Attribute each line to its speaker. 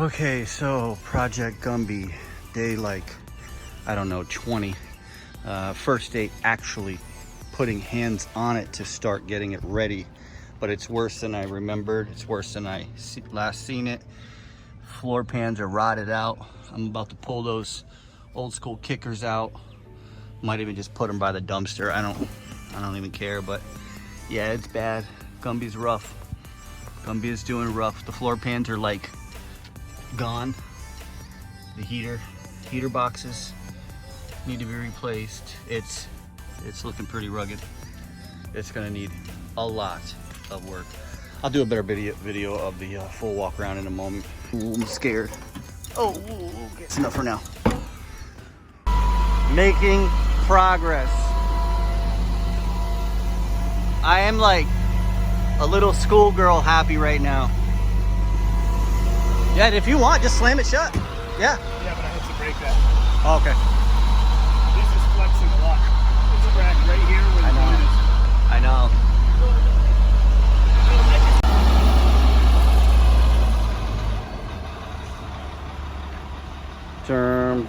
Speaker 1: Okay, so Project Gumby, day I don't know, 20. First day actually putting hands on it to start getting it ready. But it's worse than I remembered. It's worse than I last seen it. Floor pans are rotted out. I'm about to pull those old school kickers out. Might even just put them by the dumpster. I don't even care, but yeah, it's bad. Gumby's rough. Gumby is doing rough. The floor pans are gone. The heater boxes need to be replaced. It's looking pretty rugged. It's gonna need a lot of work. I'll do a better video of the full walk around in a moment. Ooh, I'm scared. Oh, okay. It's enough for now. Making progress. I am like a little schoolgirl happy right now. Yeah, if you want, just slam it shut. Yeah.
Speaker 2: Yeah, but I have to break that.
Speaker 1: Oh, okay.
Speaker 2: This is flexing a lot. There's a crack right here where the line is.
Speaker 1: I know. Term.